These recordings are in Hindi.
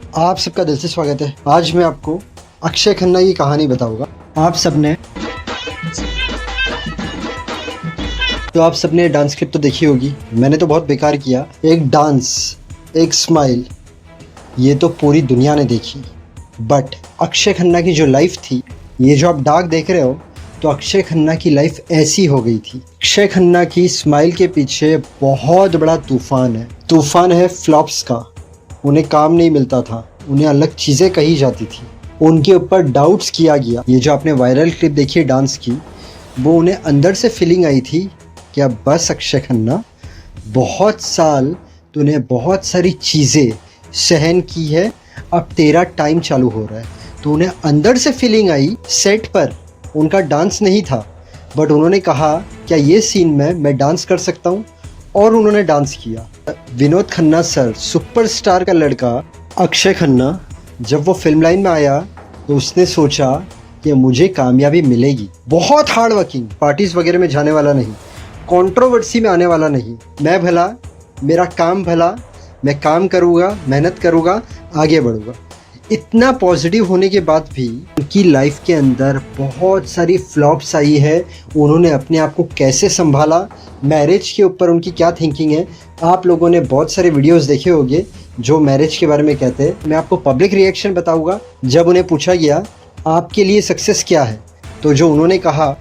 आप सबका दिल से स्वागत है। आज मैं आपको अक्षय खन्ना की कहानी बताऊंगा। आप सबने डांस क्लिप तो देखी होगी। मैंने तो बहुत बेकार किया। एक डांस, एक स्माइल, ये तो पूरी दुनिया ने देखी। बट अक्षय खन्ना की जो लाइफ थी, ये जो आप डार्क देख रहे हो, तो अक्षय खन्ना की लाइफ ऐसी हो गई थी। अक्षय खन्ना की स्माइल के पीछे बहुत बड़ा तूफान है। तूफान है फ्लॉप्स का। उन्हें काम नहीं मिलता था, उन्हें अलग चीज़ें कही जाती थी, उनके ऊपर डाउट्स किया गया। ये जो आपने वायरल क्लिप देखी है डांस की, वो उन्हें अंदर से फीलिंग आई थी कि अब बस अक्षय खन्ना, बहुत साल तूने बहुत सारी चीज़ें सहन की है, अब तेरा टाइम चालू हो रहा है। तो उन्हें अंदर से फीलिंग आई। सेट पर उनका डांस नहीं था, बट उन्होंने कहा क्या ये सीन में मैं डांस कर सकता हूँ, और उन्होंने डांस किया। विनोद खन्ना सर, सुपरस्टार का लड़का अक्षय खन्ना, जब वो फिल्म लाइन में आया तो उसने सोचा कि मुझे कामयाबी मिलेगी। बहुत हार्ड वर्किंग, पार्टीज वगैरह में जाने वाला नहीं, कंट्रोवर्सी में आने वाला नहीं, मैं भला, मेरा काम भला, मैं काम करूँगा, मेहनत करूँगा, आगे बढ़ूँगा। इतना पॉजिटिव होने के बाद भी उनकी लाइफ के अंदर बहुत सारी फ्लॉप्स आई है। उन्होंने अपने आप को कैसे संभाला, मैरिज के ऊपर उनकी क्या थिंकिंग है। आप लोगों ने बहुत सारे वीडियोस देखे होंगे जो मैरिज के बारे में कहते हैं। मैं आपको पब्लिक रिएक्शन बताऊंगा। जब उन्हें पूछा गया आपके लिए सक्सेस क्या है, तो जो उन्होंने कहा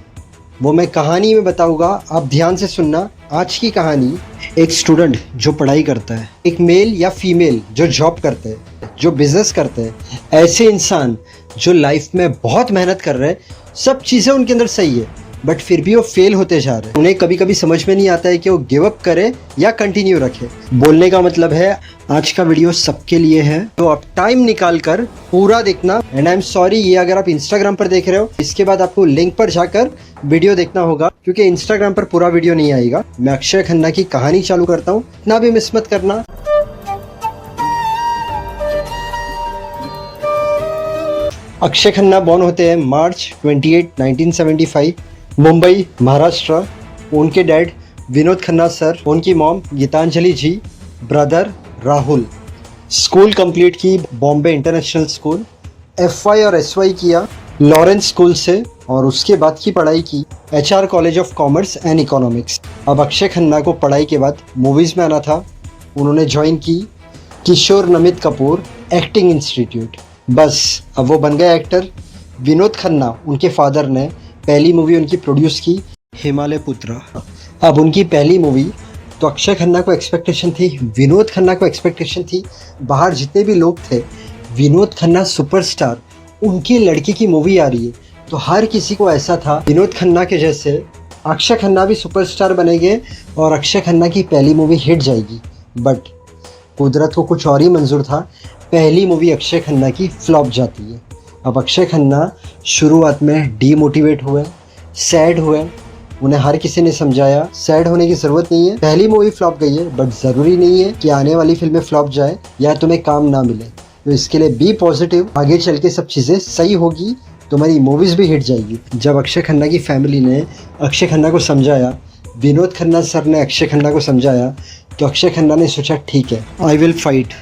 वो मैं कहानी में बताऊंगा, आप ध्यान से सुनना। आज की कहानी, एक स्टूडेंट जो पढ़ाई करता है, एक मेल या फीमेल जो जॉब करते हैं, जो बिजनेस करते हैं, ऐसे इंसान जो लाइफ में बहुत मेहनत कर रहे हैं, सब चीज़ें उनके अंदर सही है, बट फिर भी वो फेल होते जा रहे हैं। उन्हें कभी कभी समझ में नहीं आता है कि वो गिव अप करे या कंटिन्यू रखे। बोलने का मतलब है आज का वीडियो सबके लिए है, तो आप टाइम निकाल कर पूरा देखना। एंड आई एम सॉरी, ये अगर आप इंस्टाग्राम पर देख रहे हो, इसके बाद आपको लिंक पर जाकर वीडियो देखना होगा, क्योंकि इंस्टाग्राम पर पूरा वीडियो नहीं आएगा। मैं अक्षय खन्ना की कहानी चालू करता हूँ, इतना भी मिस मत करना। अक्षय खन्ना बॉर्न होते हैं मार्च 28, 1975, मुंबई, महाराष्ट्र। उनके डैड विनोद खन्ना सर, उनकी मॉम गीतांजलि जी, ब्रदर राहुल। स्कूल कंप्लीट की बॉम्बे इंटरनेशनल स्कूल, FY और SY किया लॉरेंस स्कूल से, और उसके बाद की पढ़ाई की HR college of commerce and economics. अब अक्षय खन्ना को पढ़ाई के बाद मूवीज़ में आना था। उन्होंने ज्वाइन की किशोर नमित कपूर एक्टिंग इंस्टीट्यूट। बस अब वो बन गए एक्टर। विनोद खन्ना, उनके फादर ने पहली मूवी उनकी प्रोड्यूस की, हिमालय पुत्रा। अब उनकी पहली मूवी, तो अक्षय खन्ना को एक्सपेक्टेशन थी, विनोद खन्ना को एक्सपेक्टेशन थी, बाहर जितने भी लोग थे, विनोद खन्ना सुपरस्टार, उनके लड़के की मूवी आ रही है, तो हर किसी को ऐसा था विनोद खन्ना के जैसे अक्षय खन्ना भी सुपरस्टार बनेंगे और अक्षय खन्ना की पहली मूवी हिट जाएगी। बट कुदरत को कुछ और ही मंजूर था। पहली मूवी अक्षय खन्ना की फ्लॉप जाती है। अब अक्षय खन्ना शुरुआत में डीमोटिवेट हुए, सैड हुए। उन्हें हर किसी ने समझाया सैड होने की ज़रूरत नहीं है, पहली मूवी फ्लॉप गई है, बट ज़रूरी नहीं है कि आने वाली फिल्में फ्लॉप जाए या तुम्हें काम ना मिले। तो इसके लिए बी पॉजिटिव, आगे चल के सब चीज़ें सही होगी, तुम्हारी मूवीज़ भी हिट जाएगी। जब अक्षय खन्ना की फैमिली ने अक्षय खन्ना को समझाया, विनोद खन्ना सर ने अक्षय खन्ना को समझाया, तो अक्षय खन्ना ने सोचा ठीक है, आई विल फाइट।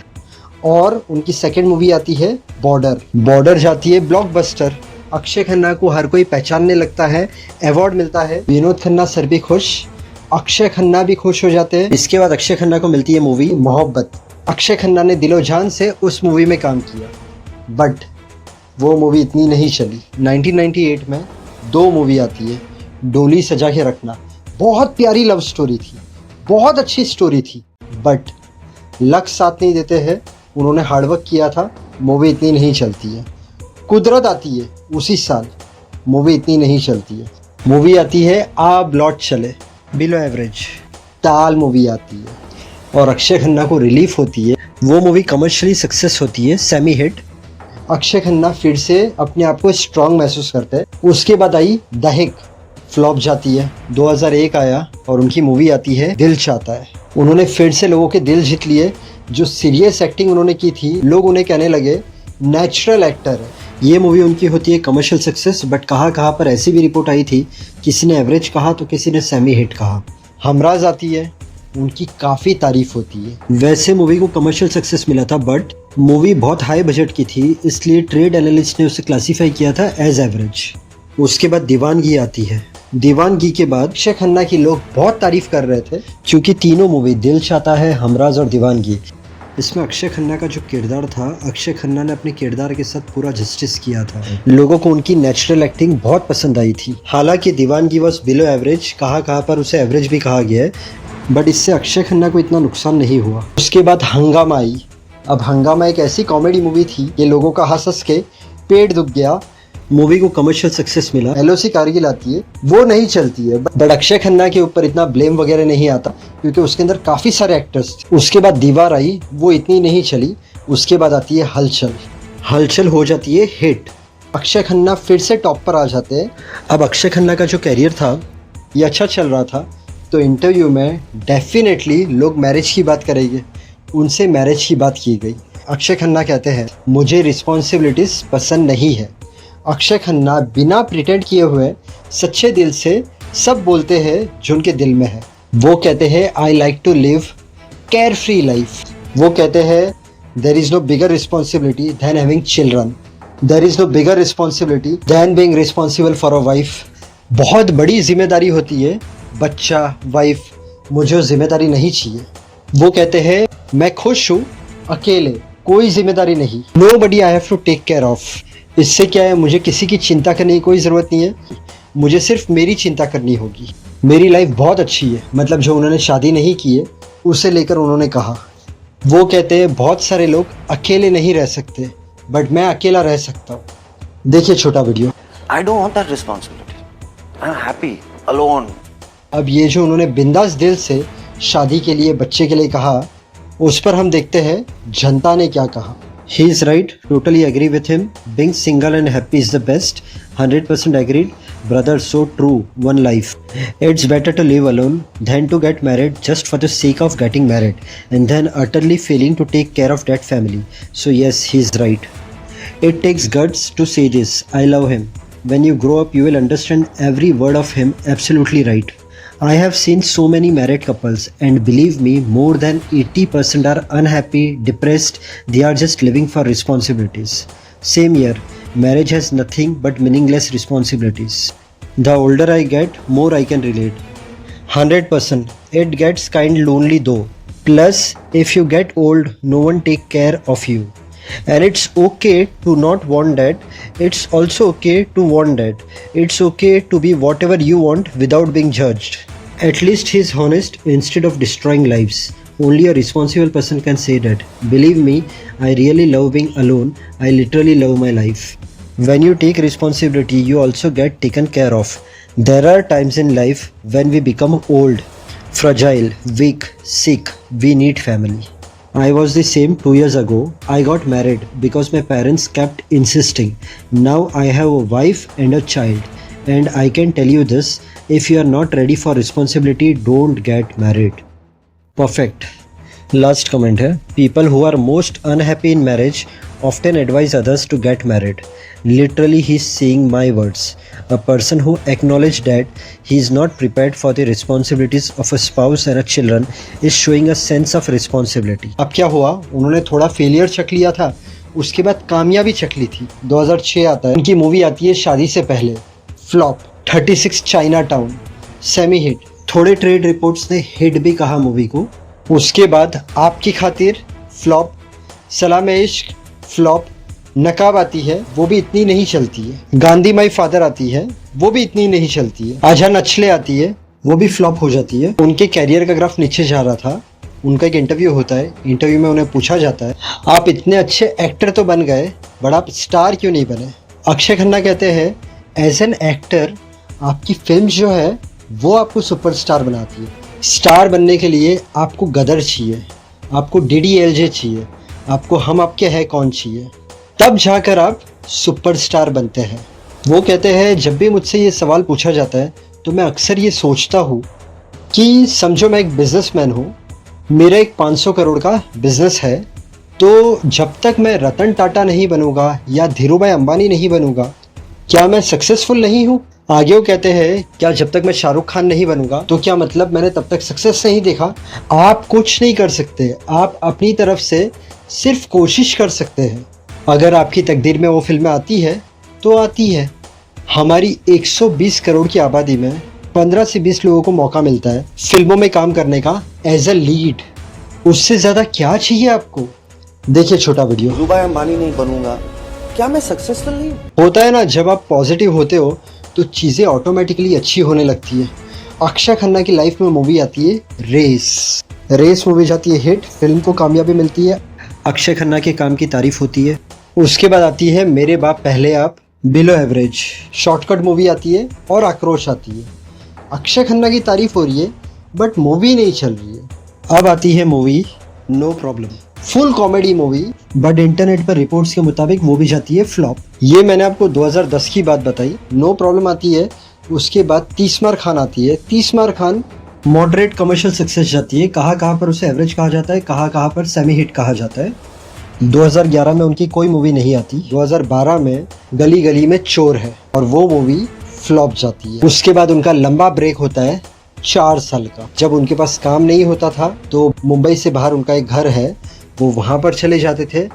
और उनकी सेकेंड मूवी आती है बॉर्डर। बॉर्डर जाती है ब्लॉकबस्टर। अक्षय खन्ना को हर कोई पहचानने लगता है, अवार्ड मिलता है। विनोद खन्ना सर भी खुश, अक्षय खन्ना भी खुश हो जाते हैं। इसके बाद अक्षय खन्ना को मिलती है मूवी मोहब्बत। अक्षय खन्ना ने दिलो जान से उस मूवी में काम किया, बट वो मूवी इतनी नहीं चली। 1998 में 2 मूवी आती है, डोली सजा के रखना। बहुत प्यारी लव स्टोरी थी, बहुत अच्छी स्टोरी थी, बट लक साथ नहीं देते हैं। उन्होंने हार्डवर्क किया था, मूवी इतनी नहीं चलती है। कुदरत आती है उसी साल, मूवी इतनी नहीं चलती है। मूवी आती है आब लौट चले, बिलो एवरेज। ताल मूवी आती है और अक्षय खन्ना को रिलीफ होती है। वो मूवी कमर्शियली सक्सेस होती है, सेमी हिट। अक्षय खन्ना फिर से अपने आप को स्ट्रांग महसूस करते हैं। उसके बाद आई दहेक, फ्लॉप जाती है। 2001 आया और उनकी मूवी आती है दिल चाहता है। उन्होंने फिर से लोगों के दिल जीत लिए। जो सीरियस एक्टिंग उन्होंने की थी, लोग उन्हें कहने लगे नेचुरल एक्टर है। ये मूवी उनकी होती है कमर्शियल सक्सेस, बट कहाँ पर ऐसी भी रिपोर्ट आई थी, किसी ने एवरेज कहा तो किसी ने सेमी हिट कहा। हमराज आती है, उनकी काफ़ी तारीफ होती है। वैसे मूवी को कमर्शियल सक्सेस मिला था, बट मूवी बहुत हाई बजट की थी, इसलिए ट्रेड एनालिस्ट ने उसे क्लासीफाई किया था एज एवरेज। उसके बाद दीवानगी आती है। दीवानगी के बाद अक्षय खन्ना की लोग बहुत तारीफ कर रहे थे, क्योंकि तीनों मूवी दिल चाहता है, हमराज और दीवानगी, इसमें अक्षय खन्ना का जो किरदार था, अक्षय खन्ना ने अपने किरदार के साथ पूरा जस्टिस किया था। लोगों को उनकी नेचुरल एक्टिंग बहुत पसंद आई थी। हालांकि दीवानगी वॉज बिलो एवरेज, कहाँ पर उसे एवरेज भी कहा गया है, बट इससे अक्षय खन्ना को इतना नुकसान नहीं हुआ। उसके बाद हंगामा आई। अब हंगामा एक ऐसी कॉमेडी मूवी थी कि लोगों का हंस के पेट दुख गया। मूवी को कमर्शियल सक्सेस मिला। एलओसी कारगिल आती है, वो नहीं चलती है, बट अक्षय खन्ना के ऊपर इतना ब्लेम वगैरह नहीं आता, क्योंकि उसके अंदर काफ़ी सारे एक्टर्स थे। उसके बाद दीवार आई, वो इतनी नहीं चली। उसके बाद आती है हलचल। हलचल हो जाती है हिट। अक्षय खन्ना फिर से टॉप पर आ जाते हैं। अब अक्षय खन्ना का जो कैरियर था ये अच्छा चल रहा था, तो इंटरव्यू में डेफिनेटली लोग मैरिज की बात करेंगे, उनसे मैरिज की बात की गई। अक्षय खन्ना कहते हैं मुझे रिस्पॉन्सिबिलिटीज़ पसंद नहीं है। अक्षय खन्ना बिना प्रिटेंड किए हुए सच्चे दिल से सब बोलते हैं जो उनके दिल में है। वो कहते हैं I like to live carefree life. वो कहते हैं there is no bigger responsibility than having children, there is no bigger responsibility than being responsible for a wife. बहुत बड़ी जिम्मेदारी होती है, बच्चा, वाइफ, मुझे जिम्मेदारी नहीं चाहिए। वो कहते हैं मैं खुश हूँ अकेले, कोई जिम्मेदारी नहीं, nobody I have to take care of. इससे क्या है, मुझे किसी की चिंता करने की कोई ज़रूरत नहीं है, मुझे सिर्फ मेरी चिंता करनी होगी। मेरी लाइफ बहुत अच्छी है, मतलब जो उन्होंने शादी नहीं की है उसे लेकर उन्होंने कहा। वो कहते हैं बहुत सारे लोग अकेले नहीं रह सकते, बट मैं अकेला रह सकता हूँ। देखिए छोटा video. I don't want that responsibility. I'm happy alone. अब ये जो उन्होंने बिंदास दिल से शादी के लिए, बच्चे के लिए कहा, उस पर हम देखते हैं जनता ने क्या कहा। He is right, totally agree with him. Being single and happy is the best. 100% agreed. Brother, so true. One life. It's better to live alone than to get married just for the sake of getting married and then utterly failing to take care of that family. So yes, he's right. It takes guts to say this. I love him. When you grow up, you will understand every word of him. Absolutely right. I have seen so many married couples, and believe me, more than 80% are unhappy, depressed, they are just living for responsibilities. Same here, marriage has nothing but meaningless responsibilities. The older I get, more I can relate. 100%, it gets kind lonely though. Plus, if you get old, no one take care of you. And it's okay to not want that. It's also okay to want that. It's okay to be whatever you want without being judged. At least he's honest instead of destroying lives. Only a responsible person can say that. Believe me, I really love being alone. I literally love my life. When you take responsibility, you also get taken care of. There are times in life when we become old, fragile, weak, sick. We need family. I was the same 2 years ago. I got married because my parents kept insisting. Now I have a wife and a child. And I can tell you this, if you are not ready for responsibility, don't get married. Perfect. Last comment है, people who are most unhappy in marriage often advise others to get married. Literally he's saying my words. A person who acknowledged that he is not prepared for the responsibilities of a spouse and a children is showing a sense of responsibility. अब क्या हुआ, उन्होंने थोड़ा फेलियर चख लिया था, उसके बाद कामयाबी चख ली थी। 2006 आता है, उनकी मूवी आती है शादी से पहले, flop. 36 China town, semi hit. थोड़े ट्रेड रिपोर्ट्स ने हिट भी कहा मूवी को। उसके बाद आपकी खातिर, फ्लॉप। सलाम इश्क, फ्लॉप। नकाब आती है, वो भी इतनी नहीं चलती है। गांधी माई फादर आती है, वो भी इतनी नहीं चलती है। आजा नचले आती है, वो भी फ्लॉप हो जाती है। उनके कैरियर का ग्राफ नीचे जा रहा था। उनका एक इंटरव्यू होता है, इंटरव्यू में उन्हें पूछा जाता है आप इतने अच्छे एक्टर तो बन गए, बट आप स्टार क्यों नहीं बने। अक्षय खन्ना कहते हैं एज एन एक्टर आपकी फिल्म जो है वो आपको सुपरस्टार बनाती है। स्टार बनने के लिए आपको गदर चाहिए, आपको DDLJ चाहिए, आपको हम आपके है कौन चाहिए, तब जाकर आप सुपरस्टार बनते हैं। वो कहते हैं जब भी मुझसे ये सवाल पूछा जाता है तो मैं अक्सर ये सोचता हूँ कि समझो मैं एक बिजनेसमैन हूँ, मेरा एक 500 करोड़ का बिजनेस है, तो जब तक मैं रतन टाटा नहीं बनूंगा या धीरूभाई अंबानी नहीं बनूंगा, क्या मैं सक्सेसफुल नहीं हूँ। आगे वो कहते हैं क्या जब तक मैं शाहरुख खान नहीं बनूंगा तो क्या मतलब मैंने तब तक सक्सेस नहीं देखा। आप कुछ नहीं कर सकते, आप अपनी तरफ से सिर्फ कोशिश कर सकते हैं। अगर आपकी तकदीर में वो फिल्में आती है तो आती है। हमारी 120 करोड़ की आबादी में 15 से 20 लोगों को मौका मिलता है फिल्मों में काम करने का एज अ लीड। उससे ज़्यादा क्या चाहिए आपको? देखिए छोटा वीडियो। धीरूभाई अंबानी नहीं बनूंगा, क्या मैं सक्सेसफुल नहीं हूँ? होता है ना, जब आप पॉजिटिव होते हो तो चीज़ें ऑटोमेटिकली अच्छी होने लगती है। अक्षय खन्ना की लाइफ में मूवी आती है रेस। रेस मूवी जाती है हिट, फिल्म को कामयाबी मिलती है, अक्षय खन्ना के काम की तारीफ होती है। उसके बाद आती है मेरे बाप पहले आप, बिलो एवरेज, शॉर्टकट मूवी आती है और आक्रोश आती है। अक्षय खन्ना की तारीफ हो रही है बट मूवी नहीं चल रही है। अब आती है movie no problem, full comedy movie, but internet पर रिपोर्ट्स के मुताबिक वो भी जाती है फ्लॉप। ये मैंने आपको 2010 की बात बताई। नो प्रॉब्लम आती है, उसके बाद 30 मार खान आती है। 30 मार खान मॉडरेट कमर्शियल सक्सेस जाती है। कहाँ पर उसे एवरेज कहा जाता है, कहाँ पर सेमी हिट कहा जाता है। 2011 में उनकी कोई मूवी नहीं आती। 2012 में गली गली में चोर है और वो मूवी फ्लॉप जाती है। उसके बाद उनका लंबा ब्रेक होता है 4 साल का। जब उनके पास काम नहीं होता था तो मुंबई से बाहर उनका एक घर है, वो वहाँ पर चले जाते थे।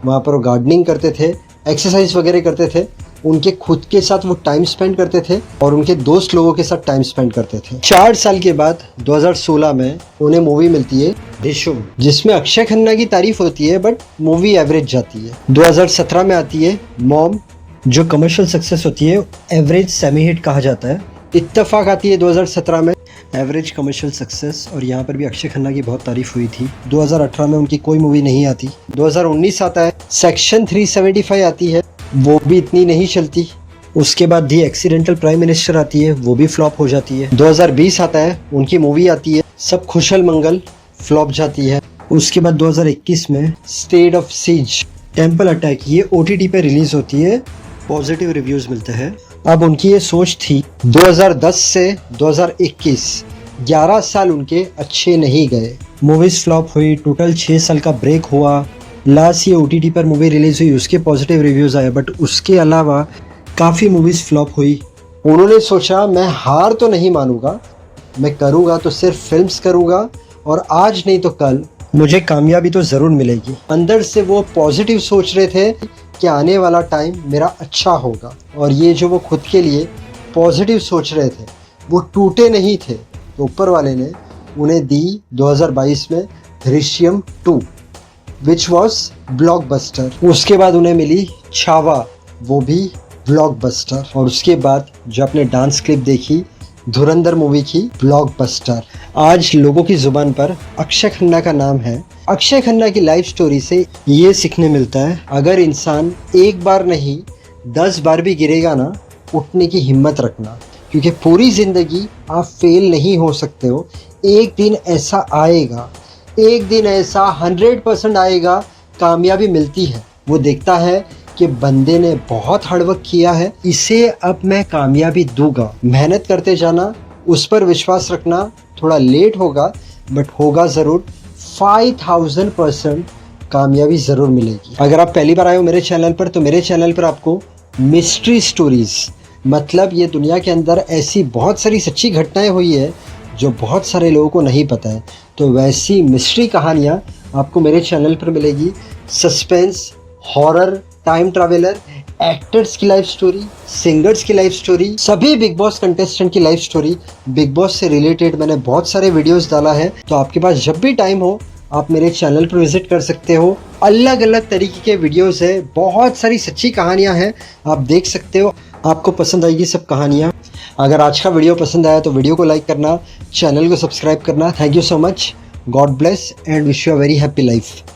वहाँ पर वो गार्डनिंग करते थे, एक्सरसाइज वगैरह करते थे। उनके खुद के साथ वो टाइम स्पेंड करते थे और उनके दोस्त लोगों के साथ टाइम स्पेंड करते थे। 4 साल के बाद 2016 में उन्हें मूवी मिलती है डिशुम, जिसमें अक्षय खन्ना की तारीफ होती है बट मूवी एवरेज जाती है। 2017 में आती है मॉम, जो कमर्शियल सक्सेस होती है, एवरेज सेमी हिट कहा जाता है। इत्तेफाक आती है 2017 में, एवरेज कमर्शियल सक्सेस, और यहाँ पर भी अक्षय खन्ना की बहुत तारीफ हुई थी। 2018 में उनकी कोई मूवी नहीं आती। 2019 आता है, सेक्शन 375 आती है, वो भी इतनी नहीं चलती। उसके बाद दी एक्सीडेंटल प्राइम मिनिस्टर आती है, वो भी फ्लॉप हो जाती है। 2020 आता है, उनकी मूवी आती है सब खुशल मंगल, फ्लॉप जाती है। उसके बाद 2021 में state of siege, temple attack, ये OTT पे रिलीज होती है, पॉजिटिव रिव्यूज मिलते हैं। अब उनकी ये सोच थी 2010 से 2021 11 साल उनके अच्छे नहीं गए, मूवीज फ्लॉप हुई, टोटल 6 साल का ब्रेक हुआ। लास्ट ये OTT पर मूवी रिलीज हुई, उसके पॉजिटिव रिव्यूज आए, बट उसके अलावा काफ़ी मूवीज फ्लॉप हुई। उन्होंने सोचा मैं हार तो नहीं मानूंगा, मैं करूँगा तो सिर्फ फिल्म्स करूँगा और आज नहीं तो कल मुझे कामयाबी तो ज़रूर मिलेगी। अंदर से वो पॉजिटिव सोच रहे थे कि आने वाला टाइम मेरा अच्छा होगा, और ये जो वो खुद के लिए पॉजिटिव सोच रहे थे वो टूटे नहीं थे। तो ऊपर वाले ने उन्हें दी 2022 में दृश्यम 2, विच वॉज ब्लॉकबस्टर। उसके बाद उन्हें मिली छावा, वो भी ब्लॉकबस्टर। और उसके बाद जो आपने डांस क्लिप देखी धुरंधर मूवी की, ब्लॉकबस्टर। आज लोगों की जुबान पर अक्षय खन्ना का नाम है। अक्षय खन्ना की लाइफ स्टोरी से ये सीखने मिलता है, अगर इंसान एक बार नहीं 10 बार भी गिरेगा ना, उठने की हिम्मत रखना, क्योंकि पूरी ज़िंदगी आप फेल नहीं हो सकते हो। एक दिन ऐसा आएगा, एक दिन ऐसा 100% आएगा, कामयाबी मिलती है। वो देखता है कि बंदे ने बहुत हार्डवर्क किया है, इसे अब मैं कामयाबी दूंगा। मेहनत करते जाना, उस पर विश्वास रखना, थोड़ा लेट होगा बट होगा ज़रूर। 5000% कामयाबी ज़रूर मिलेगी। अगर आप पहली बार आए हो मेरे चैनल पर, तो मेरे चैनल पर आपको मिस्ट्री स्टोरीज़, मतलब ये दुनिया के अंदर ऐसी बहुत सारी सच्ची घटनाएं हुई है जो बहुत सारे लोगों को नहीं पता है, तो वैसी मिस्ट्री कहानियाँ आपको मेरे चैनल पर मिलेगी। Suspense, horror, time traveller, actors की लाइफ स्टोरी, सिंगर्स की लाइफ स्टोरी, सभी बिग बॉस कंटेस्टेंट की लाइफ स्टोरी, बिग बॉस से रिलेटेड मैंने बहुत सारे वीडियोस डाला है। तो आपके पास जब भी टाइम हो आप मेरे चैनल पर विजिट कर सकते हो। अलग अलग तरीके के वीडियोस है, बहुत सारी सच्ची कहानियां हैं, आप देख सकते हो। आपको पसंद आएगी सब कहानियां। अगर आज का वीडियो पसंद आया तो वीडियो को लाइक करना, चैनल को सब्सक्राइब करना। Thank you so much, God bless and wish you a very happy life.